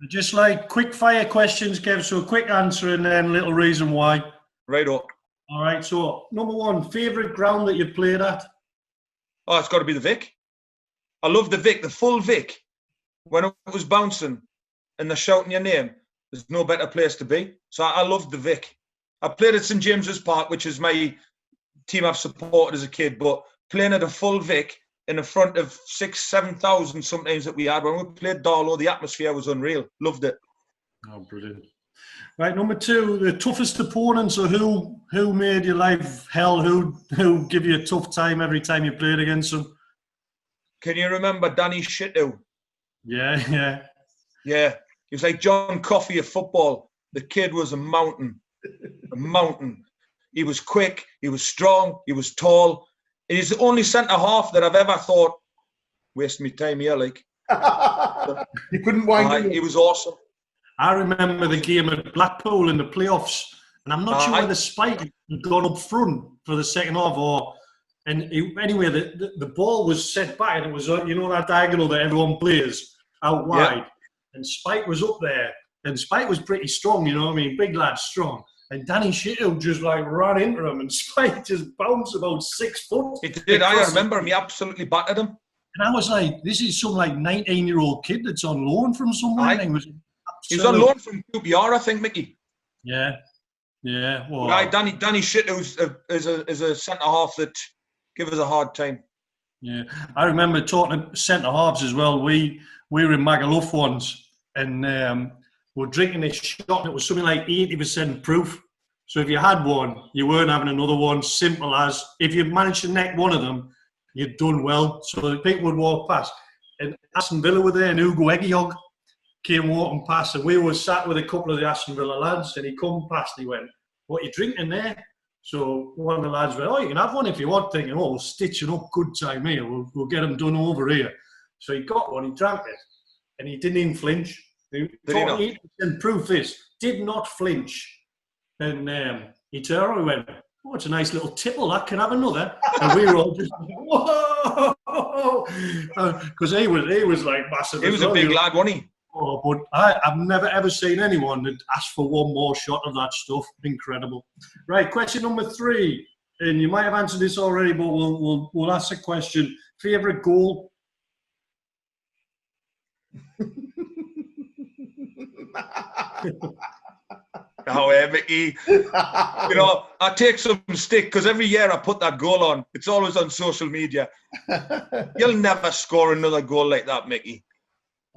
Just like quick fire questions, Kev. So a quick answer and then a little reason why. Right up. All right. So number one, favourite ground that you played at? Oh, it's got to be the Vic. I love the Vic, the full Vic. When it was bouncing and they're shouting your name, there's no better place to be. So I loved the Vic. I played at St James's Park, which is my team I've supported as a kid, but playing at a full Vic in the front of 6,000-7,000 sometimes that we had when we played Darlow, the atmosphere was unreal. Loved it. Oh, brilliant. Right, number two, the toughest opponents, or who made your life hell, who give you a tough time every time you played against them? Can you remember Danny Shitu? Yeah. Yeah. He was like John Coffey of football. The kid was a mountain. A mountain. He was quick, he was strong, he was tall. He's the only centre-half that I've ever thought, waste me time here, like. You couldn't wind him. He was awesome. I remember the game at Blackpool in the playoffs, and I'm not sure whether Spike had gone up front for the second half, anyway, the ball was set back, and it was, that diagonal that everyone plays out wide, yeah. And Spike was up there, and Spike was pretty strong, big lad, strong. And Danny Shitu just ran into him, and Spike just bounced about 6 foot. He did. I remember him. He absolutely battered him. And I was like, this is some 19-year-old kid that's on loan from somewhere. He was on loan from QPR, I think, Mickey. Yeah. Well, Danny Shitu is a centre half that give us a hard time. Yeah, I remember talking to centre halves as well. We were in Magaluf once, and we're drinking this shot, and it was something like 80% proof. So if you had one, you weren't having another one. Simple as, if you managed to neck one of them, you'd done well. So people would walk past. And Aston Villa were there, and Ugo Egiog came walking past, and we were sat with a couple of the Aston Villa lads, and he come past, and he went, "What are you drinking there?" So one of the lads went, "Oh, you can have one if you want," thinking, "Oh, we'll stitch it up, good time here, we'll get them done over here." So he got one, he drank it, and he didn't even flinch. 80% proof this, did not flinch. And he turned around and went, "Oh, it's a nice little tipple, that, can have another?" And we were all just, whoa! Because he was like massive. He was a big lad, wasn't he? Oh, but I've never ever seen anyone that asked for one more shot of that stuff. Incredible. Right, question number 3. And you might have answered this already, but we'll ask a question. Favourite goal? Oh, Mickey. I take some stick because every year I put that goal on. It's always on social media. You'll never score another goal like that, Mickey.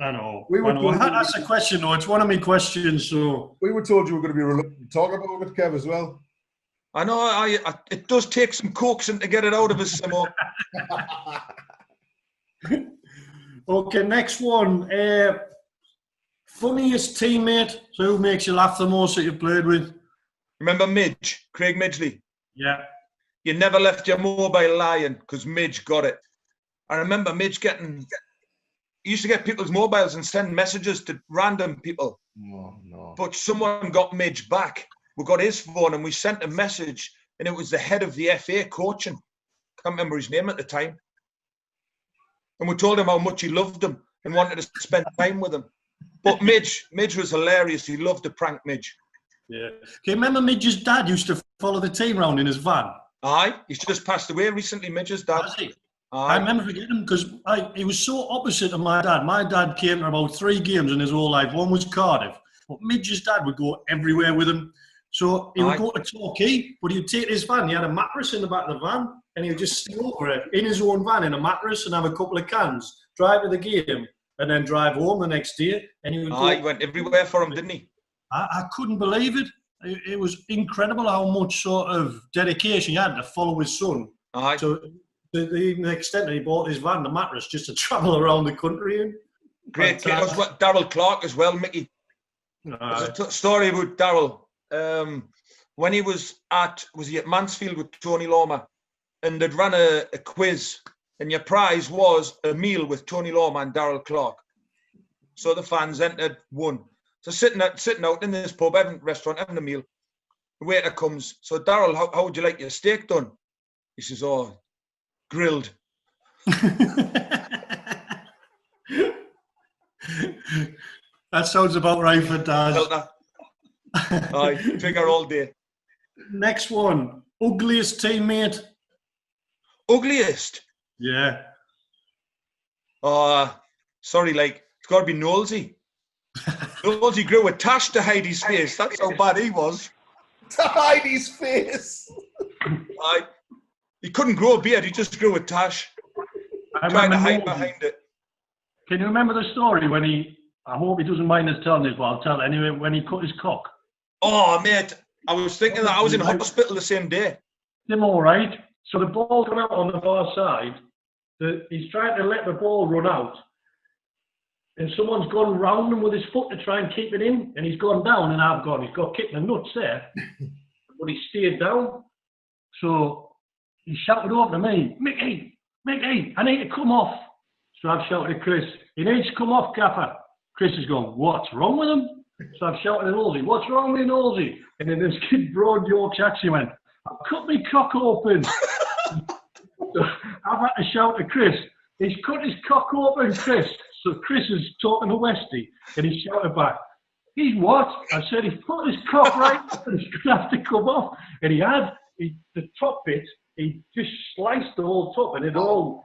I know. That's a question, though. It's one of my questions. So we were told you were going to be reluctant to talk about it, Kev, as well. I know. It does take some coaxing to get it out of us some more. Okay, next one. Funniest teammate. So who makes you laugh the most that you've played with? Remember Midge, Craig Midgley? Yeah. You never left your mobile lying because Midge got it. I remember Midge he used to get people's mobiles and send messages to random people. No. But someone got Midge back. We got his phone and we sent a message, and it was the head of the FA coaching. Can't remember his name at the time. And we told him how much he loved him and wanted to spend time with him. But Midge was hilarious. He loved to prank Midge. Yeah. Okay, remember Midge's dad used to follow the team around in his van? Aye, he's just passed away recently, Midge's dad. Has he? I remember forgetting him because he was so opposite of my dad. My dad came to about 3 games in his whole life. One was Cardiff. But Midge's dad would go everywhere with him. So he would go to Torquay, but he would take his van. He had a mattress in the back of the van, and he would just stay over it in his own van in a mattress and have a couple of cans, drive to the game, and then drive home the next day. And he would he went everywhere for him, didn't he? I couldn't believe it. It was incredible how much sort of dedication he had to follow his son. Aye. So, to the extent that he bought his van, the mattress, just to travel around the country in. Great kid. Darryl Clark as well, Mickey. There's a story about Darryl. When he was at Mansfield with Tony Loma, and they'd run a quiz, and your prize was a meal with Tony Loma and Darryl Clark. So the fans entered one. So sitting out in this pub, restaurant, having a meal. The waiter comes. So Darryl, how would you like your steak done? He says, "Oh, grilled." That sounds about right for Daz. Aye, trigger all day. Next one. Ugliest teammate. Ugliest? Yeah. Sorry, like, it's got to be Knowlesy. Knowlesy grew a tash to hide his face. That's how bad he was. To hide his face. He couldn't grow a beard, he just grew a tash. Trying to hide behind it. Can you remember the story when I hope he doesn't mind us telling this, but I'll tell it anyway, when he cut his cock? Oh, mate, I was thinking that I was in hospital the same day. Him all right. So the ball got out on the far side. He's trying to let the ball run out. And someone's gone round him with his foot to try and keep it in. And he's gone down and he's got kicked in the nuts there. But he stayed down. So he shouted over to me, Micky, I need to come off. So I've shouted to Chris, he needs to come off, Gaffer. Chris is going, what's wrong with him? So I've shouted to Nosey, what's wrong with Nosey? And then this kid, broad Yorkshire accent, went, I've cut my cock open. So I've had to shout to Chris, he's cut his cock open, Chris. So Chris is talking to Westy, and he shouted back, he's what? I said, he's put his cock right up and he's going to have to come off. And the top bit, he just sliced the whole top and it all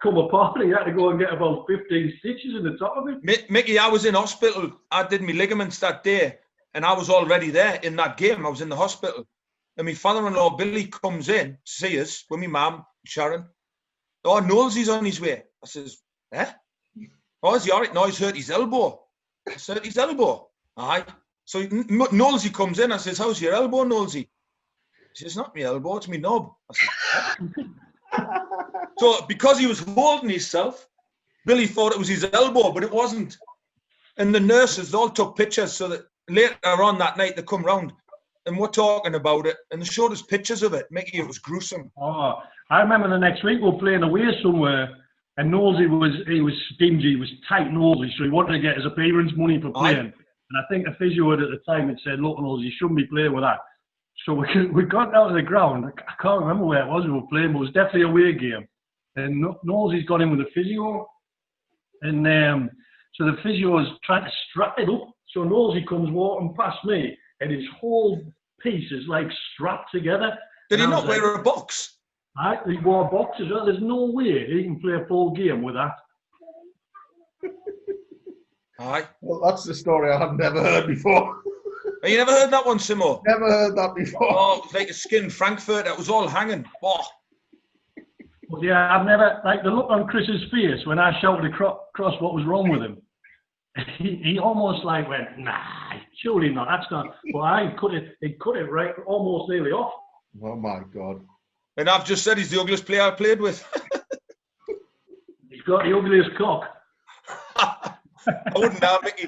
come apart. He had to go and get about 15 stitches in the top of it. Mickey, I was in hospital. I did my ligaments that day and I was already there in that game. I was in the hospital. And my father-in-law, Billy, comes in to see us with my mum, Sharon. Oh, Knowlesy's on his way. I says, eh? Oh, is he all right? No, he's hurt his elbow. I said, his elbow? Aye. So Knowlesy comes in. I says, how's your elbow, Knowlesy? He says, not my elbow, it's my knob. I said, what? So because he was holding himself, Billy thought it was his elbow, but it wasn't. And the nurses all took pictures so that later on that night they come round and we're talking about it and they showed us pictures of it. Mickey, it was gruesome. Oh, I remember the next week we were playing away somewhere and Nosey was stingy, he was tight Nosey, so he wanted to get his appearance money for playing. And I think the physio at the time had said, look, Nosey, you shouldn't be playing with that. So we got down to the ground. I can't remember where it was we were playing, but it was definitely a away game. And Nosey's got in with the physio. And so the physio is trying to strap it up. So Nosey comes walking past me and his whole piece is like strapped together. Did he not wear a box? He wore a box as well. There's no way he can play a full game with that. Aye. Well, that's the story I had never heard before. Have you never heard that one, Simo? Never heard that before. Oh, it was like a skin Frankfurt. It was all hanging. Oh. But yeah, I've never, like the look on Chris's face when I shouted across what was wrong with him. He almost like went, nah, surely not, that's not. But he cut it right, almost nearly off. Oh my God. And I've just said he's the ugliest player I played with. He's got the ugliest cock. I wouldn't have, Mickey.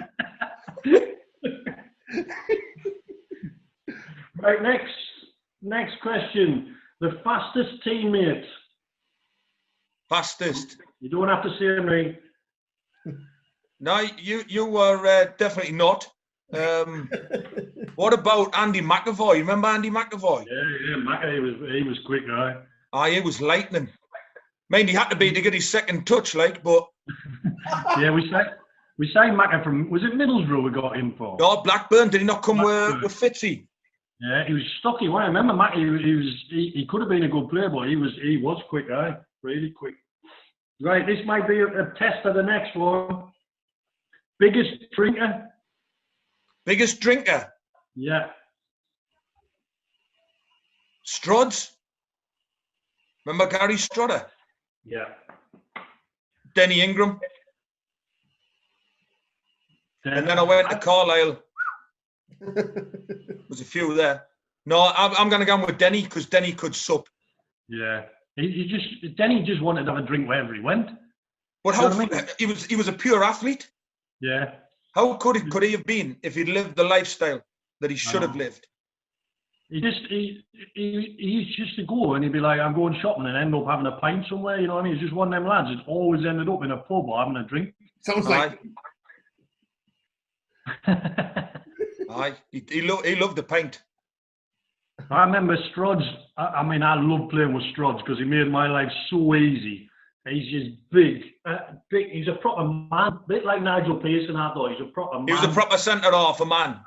Right, next question. The fastest teammate. Fastest. You don't have to say me. No, you were definitely not. What about Andy McAvoy? You remember Andy McAvoy? Yeah, McAvoy, he was quick, right? Aye, he was lightning. Mind he had to be to get his second touch, like, but... Yeah, we signed Macca from, was it Middlesbrough we got him for? No, Blackburn. Did he not come with Fitzy? Yeah, he was stocky. I remember Macca, he could have been a good player, but he was quick, right? Really quick. Right, this might be a test of the next one. Biggest drinker? Biggest drinker? Yeah. Strods? Remember Gary Strodder? Yeah. Denny Ingram? And then I went to Carlisle. There's a few there. No, I'm going to go with Denny because Denny could sup. Yeah. Denny just wanted to have a drink wherever he went. But how, you know what I mean? He was a pure athlete. Yeah. How could he have been if he'd lived the lifestyle that he should have lived? He used just to go and he'd be like, I'm going shopping and end up having a pint somewhere, you know what I mean? He's just one of them lads that's always ended up in a pub or having a drink. Sounds like... Aye, he loved the pint. I remember Strods. I mean, I loved playing with Strods because he made my life so easy. He's just big. He's a proper man. Bit like Nigel Pearson, I thought. He's a proper man. He was a proper centre half, a man.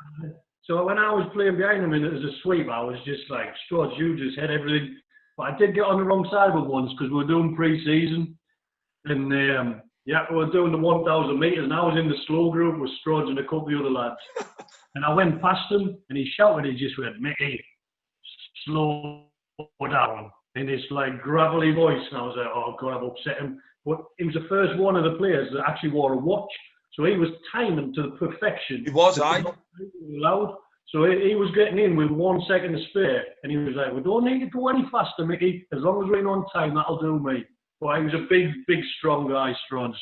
So when I was playing behind him as a sweep, I was just like, Strudge, you just had everything. But I did get on the wrong side of it once because we were doing pre-season. And we were doing the 1,000 metres and I was in the slow group with Strudge and a couple of the other lads. And I went past him and he shouted, he just went, Micky, slow down. In this like gravelly voice. And I was like, oh God, I've upset him. But he was the first one of the players that actually wore a watch. So he was timing to the perfection. He was, aye. Loud. So he was getting in with 1 second to spare. And he was like, we don't need to go any faster, Micky. As long as we're in on time, that'll do me. But he was a big, strong guy, Strudge.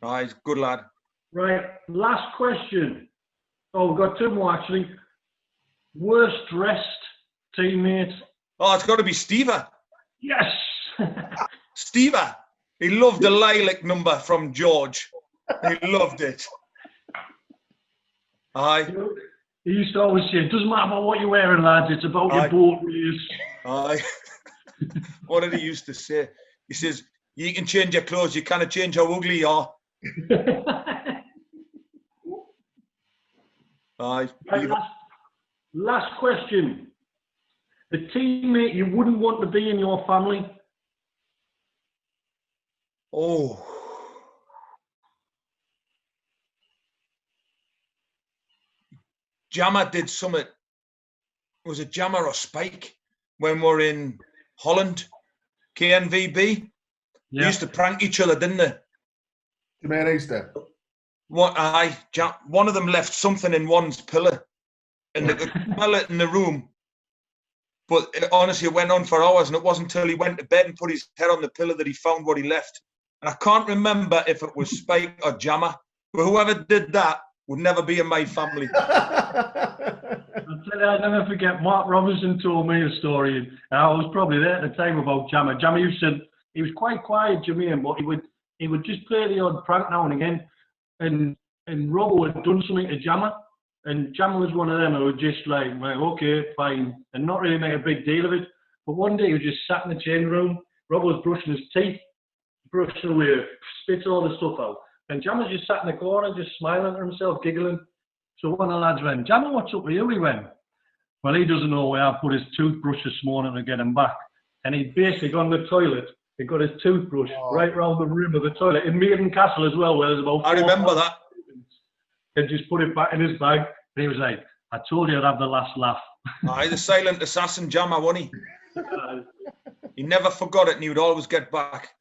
Aye, good lad. Right, last question. Oh, we've got two more actually. Worst dressed teammate? Oh, it's got to be Stever. Yes! Stever. He loved the lilac number from George. He loved it. Aye. He used to always say, it doesn't matter about what you're wearing, lads, it's about your boat race. Aye. What did he used to say? He says, you can change your clothes, you can't change how ugly you are. Aye. Right, last question. The teammate you wouldn't want to be in your family? Oh. Jammer did something. Was it Jammer or Spike when we were in Holland? KNVB? Yeah. They used to prank each other, didn't they? Jermaine Easter. One of them left something in one's pillow and they could smell it in the room. But honestly, it went on for hours, and it wasn't until he went to bed and put his head on the pillow that he found what he left. And I can't remember if it was Spike or Jammer, but whoever did that would never be in my family. I'll never forget, Mark Robinson told me a story, and I was probably there at the time about Jammer. Jammer used to, he was quite quiet, Jermaine, but he would just play the odd prank now and again. And Robbo had done something to Jammer. And Jammer was one of them who would just like, okay, fine, and not really make a big deal of it. But one day he was just sat in the change room. Rob was brushing his teeth, brushing away, spits all the stuff out. And Jammer just sat in the corner, just smiling at himself, giggling. So one of the lads went, Jammer, what's up with you? He went, well, he doesn't know where I put his toothbrush this morning to get him back. And he'd basically gone to the toilet. He got his toothbrush right round the rim of the toilet in Maiden Castle as well, where there's about. I remember that. And just put it back in his bag. And he was like, I told you I'd have the last laugh. Aye, the silent assassin Jammer, wasn't he? He never forgot it and he would always get back.